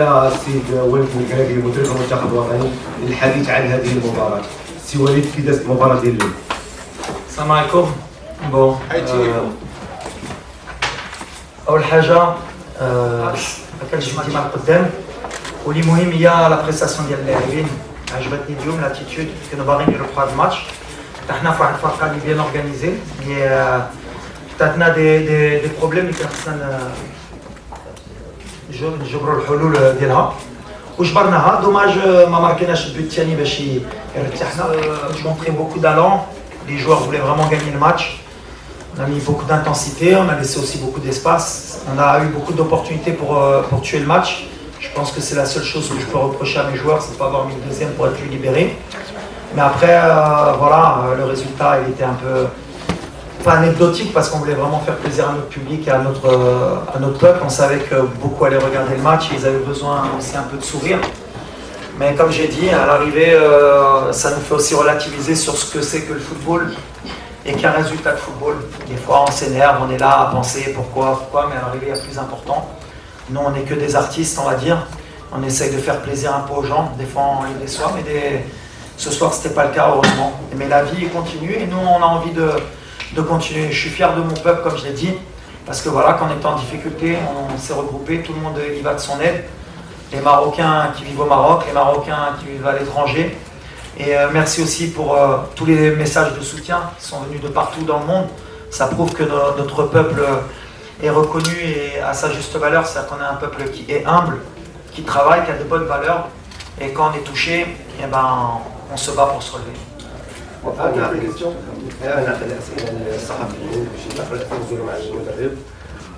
على السيد وليد الكراكي مدرب المنتخب الوطني للحديث عن هذه المباراة. سي وليد كي دازت المباراة ديال اليوم؟ السلام عليكم. بون اول حاجه ما كانش في ديما القدام، واللي مهم هي لا بريستاسيون ديال اللاعبين. عجبتني اليوم لاتيتود كانوا باغيين يروحوا هذا الماتش. حنا في واحد الفرقه اللي بيان اورغانيزي، مي عندنا دي بروبليم اللي كان خصنا نجبروا الحلول ديالها وجبرناها. دوماج ما ماركيناش البوت الثاني باش يرتاحنا. مونطري بوكو دالون، les joueurs voulaient vraiment gagner le match. On a mis beaucoup d'intensité, on a laissé aussi beaucoup d'espace. On a eu beaucoup d'opportunités pour tuer le match. Je pense que c'est la seule chose que je peux reprocher à mes joueurs, c'est de ne pas avoir mis le deuxième pour être plus libéré. Mais après, voilà, le résultat il était un peu pas anecdotique parce qu'on voulait vraiment faire plaisir à notre public et à notre peuple. On savait que beaucoup allaient regarder le match et ils avaient besoin aussi un peu de sourire. Mais comme j'ai dit, à l'arrivée, ça nous fait aussi relativiser sur ce que c'est que le football et qu'un résultat de football. Des fois, on s'énerve, on est là à penser pourquoi, mais à l'arrivée, il y a plus important. Nous, on n'est que des artistes, on va dire. On essaye de faire plaisir un peu aux gens. Des fois, on les déçoit, mais ce soir, ce n'était pas le cas, heureusement. Mais la vie continue et nous, on a envie de continuer. Je suis fier de mon peuple, comme je l'ai dit, parce que voilà, quand on est en difficulté, on s'est regroupé, tout le monde y va de son aide. Les Marocains qui vivent au Maroc, les Marocains qui vivent à l'étranger. Et merci aussi pour tous les messages de soutien qui sont venus de partout dans le monde. Ça prouve que notre peuple est reconnu et à sa juste valeur. C'est-à-dire qu'on est un peuple qui est humble, qui travaille, qui a de bonnes valeurs. Et quand on est touché, eh ben, on se bat pour se relever.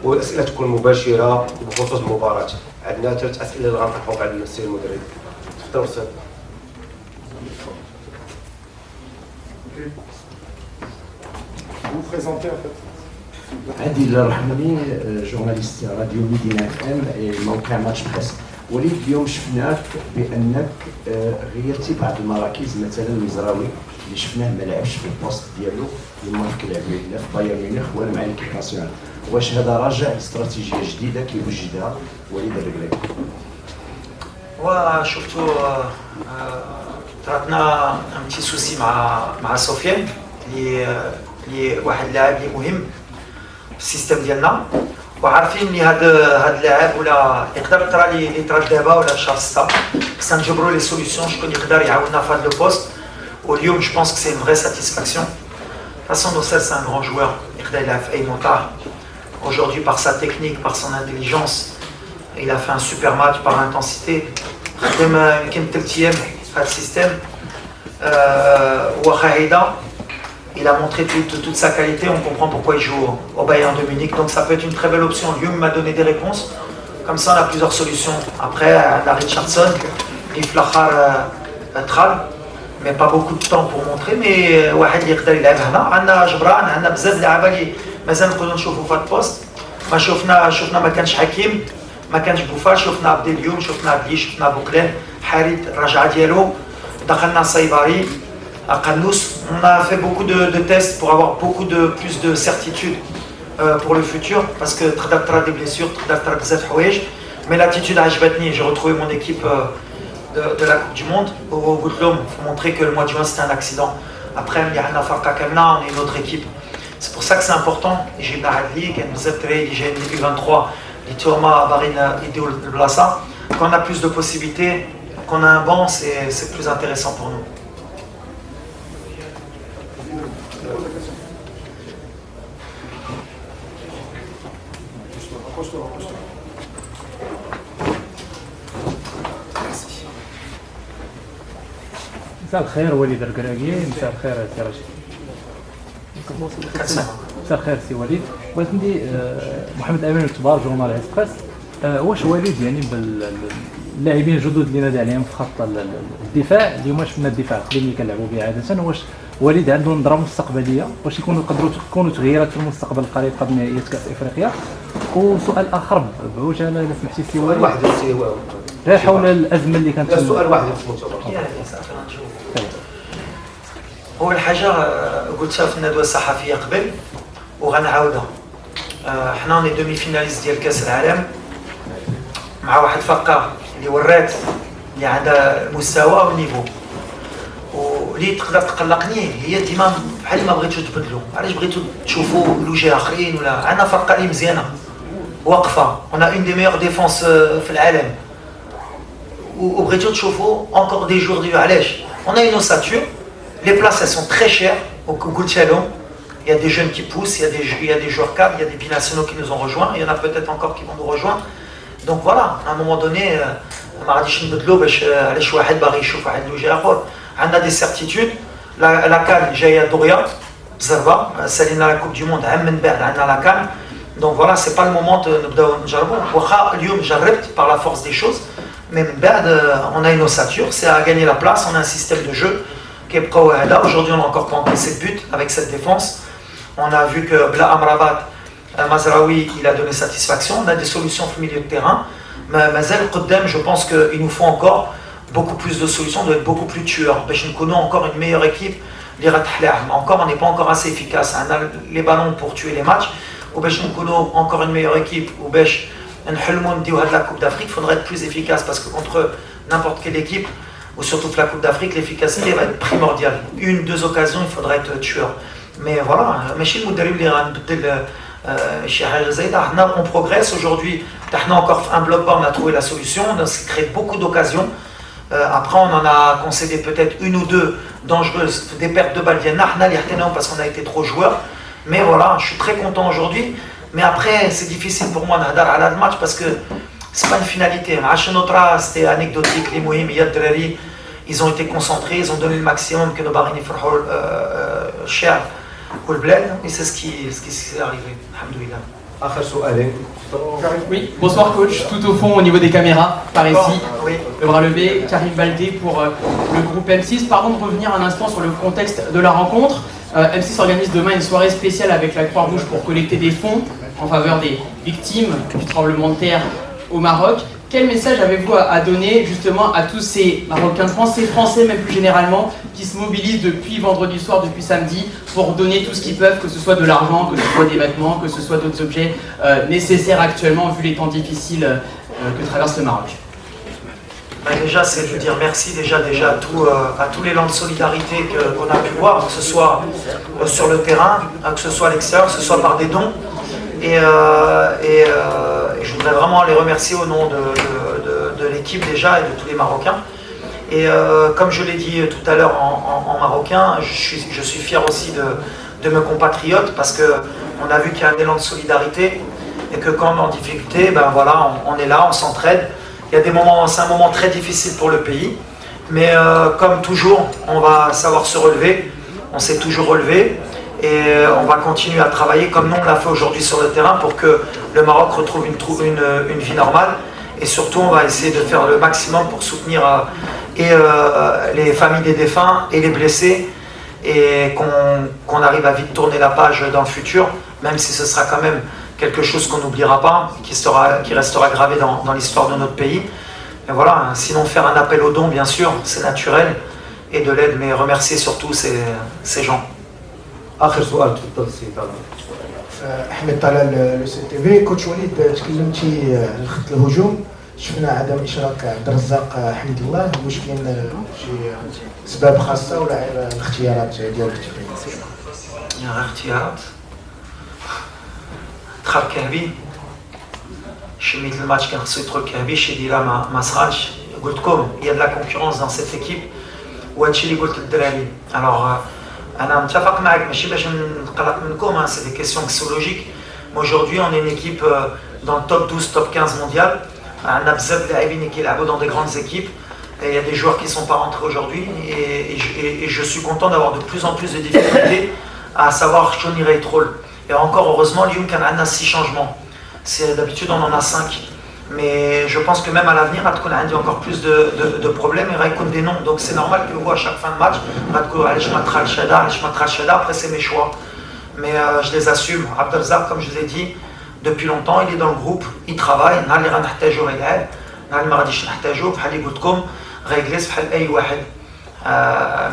والاسئله تكون مباشره بخصوص المباراه. عندنا 3 اسئله اللي غنطرحوك على السيد المدرب. تفضل استاذ. Vous présentez en fait. عادل الرحمني، جورناليست راديو مدينة اف ام موقع ماتش بريس. وليد اليوم شفناك بانك غيرتي بعض المراكز، مثلا المزراوي اللي شفناه ما لعبش في البوست ديالو اللي ما كيلعب لا في بايرن ميونخ ولا مع ليكيب ناسيونال. واش هذا راجع لاستراتيجيه جديده كيوجدها وليد الركراكي؟ وشفتوا طراتنا ان بتي سوسي مع سفيان اللي واحد اللاعب اللي مهم في السيستم ديالنا، وعارفين ان هذا اللاعب ولا يقدر يطرا دابا ولا في شهر 6 خصنا نجبروا لي سوليسيون شكون يقدر يعاوننا في هذا لو بوست. واليوم جو بونس كو سي اون فري ساتيسفاكسيون. façon Nossel c'est un grand joueur. يقدر يلعب في اي موقع. Aujourd'hui, par sa technique, par son intelligence, il a fait un super match par intensité. Il a montré toute sa qualité, on comprend pourquoi il joue au Bayern de Munich, donc ça peut être une très belle option. Lui m'a donné des réponses, comme ça on a plusieurs solutions. Après, on a Richardson, Iflachar Tral, mais pas beaucoup de temps pour montrer, mais واحد اللي يقدر يلعب هنا. عندنا جبران، عندنا بزاف د لعابه اللي مازال نقدروا نشوفوا في هذا البوست. ما شفنا ما كانش حكيم، ما كانش بوفال، شفنا عبد اليوم، شفنا عبدي، شفنا بوكلين، حارث الرجعه ديالو، دخلنا صيباري، قنوس. On a fait beaucoup de tests pour avoir beaucoup de plus de certitude pour le futur, parce que تقدر ترى des blessures, تقدر ترى بزاف حوايج. Mais l'attitude عجبتني. J'ai retrouvé mon équipe de la Coupe du Monde. Au bout de l'homme, il faut montrer que le mois de juin c'était un accident. Après, il y a un farka kamna, on est une autre équipe. C'est pour ça que c'est important. J'ai une Adli, qui a une Zeptré, j'ai une U23, les Tourma, Barine, Idéol, Blassa. Quand on a plus de possibilités, qu'on a un banc, c'est plus intéressant pour nous. مساء الخير وليد الركراكي. مساء الخير سي رشيد. مساء الخير سي وليد. بغيت ندي محمد امين الكبار جورناليست بريس. واش وليد يعني باللاعبين الجدد اللي نادى عليهم في خط الدفاع اليوم، شفنا الدفاع القديم اللي كنلعبوا به عاده، واش وليد عنده نظره مستقبليه؟ واش يقدروا تكونوا تغييرات في المستقبل القريب قبل نهائيات كاس افريقيا؟ وسؤال اخر بعجاله اذا سمحتي سي وليد، واحد حول الازمه اللي كانت. سؤال واحد في المؤتمر. أول حاجة قلتها في الندوة الصحفية قبل وغنعاودها. حنا ني دومي فيناليست ديال كأس العالم مع واحد فرقة اللي ورات اللي عندها المستوى والنيفو. واللي تقدر تقلقني هي ديما بحال ما بغيتو تبدلوا، علاش بغيتو تشوفوا لوجه اخرين؟ ولا عندنا فرقه اللي مزيانه واقفه، on a une des meilleures défenses في العالم، وبغيتو تشوفوا encore des jours de علاش؟ on a une ossature, les places elles sont très chères وقلت لهم il y a des jeunes qui poussent, il y a des joueurs cadres, il y a des binationaux qui nous ont rejoints, il y en a peut-être encore qui vont nous rejoindre. Donc voilà, à un moment donné ما غاديش نبدلوا باش علاش واحد باغي يشوف واحد الوجه اخر. عندنا دي سيرتيتود. لا كان جايه دغيا بزربه، سالينا لا كوب دو موند عام من بعد عندنا لا كان. دونك فوالا سي با المومون نبداو نجربوا، واخا اليوم جربت par la force des choses، mais من بعد on a une ossature, c'est à gagner la place, on a un système de jeu كيبقاو هذا. Aujourd'hui on n'a encore pas encaissé de but avec cette défense. On a vu que Bla Amrabat, Mazraoui, il a donné satisfaction. On a des solutions au milieu de terrain. Mazel Koddem, je pense qu'il nous faut encore beaucoup plus de solutions, on doit être beaucoup plus tueurs. Nous connaissons encore une meilleure équipe. Encore, on n'est pas encore assez efficace. On a les ballons pour tuer les matchs. Nous connaissons encore une meilleure équipe. La Coupe d'Afrique, il faudrait être plus efficace parce que contre n'importe quelle équipe, ou surtout la Coupe d'Afrique, l'efficacité va être primordiale. Une, deux occasions, il faudrait être tueur. Mais voilà, on progresse aujourd'hui. On a encore un bloc bas, on a trouvé la solution, on a créé beaucoup d'occasions. Après, on en a concédé peut-être une ou deux dangereuses, des pertes de balles viennent parce qu'on a été trop joueurs. Mais voilà, je suis très content aujourd'hui. Mais après, c'est difficile pour moi de à la match parce que c'est pas une finalité. C'était anecdotique, les Mouhim, ils ont été concentrés, ils ont donné le maximum que nos barini ferhol cher ou le bled, et c'est ce qui s'est arrivé. Alhamdoulilah. اخر سؤالين. Oui, bonsoir coach. Tout au fond, au niveau des caméras, par ici, Oui. le bras levé, Karim Baldé pour le groupe M6. Pardon de revenir un instant sur le contexte de la rencontre. M6 organise demain une soirée spéciale avec la Croix-Rouge pour collecter des fonds en faveur des victimes du tremblement de terre au Maroc. Quel message avez-vous à donner justement à tous ces Marocains de France, ces Français même plus généralement, qui se mobilisent depuis vendredi soir, depuis samedi, pour donner tout ce qu'ils peuvent, que ce soit de l'argent, que ce soit des vêtements, que ce soit d'autres objets nécessaires actuellement vu les temps difficiles que traverse le Maroc? Déjà, c'est de dire merci à tous les langues de solidarité qu'on a pu voir, que ce soit sur le terrain, que ce soit à l'extérieur, que ce soit par des dons. Et je voudrais vraiment les remercier au nom de l'équipe déjà et de tous les Marocains. Et comme je l'ai dit tout à l'heure en marocain, je suis fier aussi de mes compatriotes parce qu'on a vu qu'il y a un élan de solidarité et que quand on est en difficulté, ben voilà, on est là, on s'entraide. Il y a des moments, c'est un moment très difficile pour le pays, mais comme toujours, on va savoir se relever, on s'est toujours relevé. Et on va continuer à travailler comme nous on l'a fait aujourd'hui sur le terrain pour que le Maroc retrouve une vie normale. Et surtout, on va essayer de faire le maximum pour soutenir les familles des défunts et les blessés et qu'on arrive à vite tourner la page dans le futur, même si ce sera quand même quelque chose qu'on n'oubliera pas, qui restera gravé dans l'histoire de notre pays. Et voilà, sinon faire un appel aux dons, bien sûr, c'est naturel, et de l'aide, mais remercier surtout ces gens. اخر سؤال تفضل سي طلال. احمد طلال لو سي تي في. كوتش وليد تكلمتي على خط الهجوم، شفنا عدم اشراك عبد الرزاق حمد الله، واش كاين شي اسباب خاصه ولا غير الاختيارات ديالك التقنيه؟ اختيارات دخل كهبي شميت الماتش كان خصو يدخل كهبي شي ديرها ما صغارش. قلت لكم il y a de la concurrence dans cette équipe وهادشي اللي قلت للدراري. alors أنا متفق معك ماشي باش نقلق منكم, c'est des questions psychologiques. Mais aujourd'hui on est une équipe dans le top 12, top 15 mondial. On a بزاف de لاعبين qui jouent dans des grandes équipes. Et il y a des joueurs qui ne sont pas rentrés aujourd'hui et je suis content d'avoir de plus en plus de difficultés à savoir Shoni Reitrol. Et encore heureusement, Lyon on a 6 changements. D'habitude on en a 5. Mais je pense que même à l'avenir, on a encore plus de problèmes et des noms. Donc c'est normal que vous, à chaque fin de match, après c'est mes choix. Mais je les assume. Abdelzak, comme je vous ai dit, depuis longtemps, il est dans le groupe, il travaille.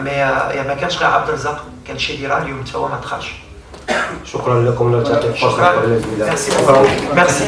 Mais il ما كانش غير عبد الرزاق, كان شي ديران اليوم تا هو ما دخلش. شكرا لكم. Merci beaucoup. Merci.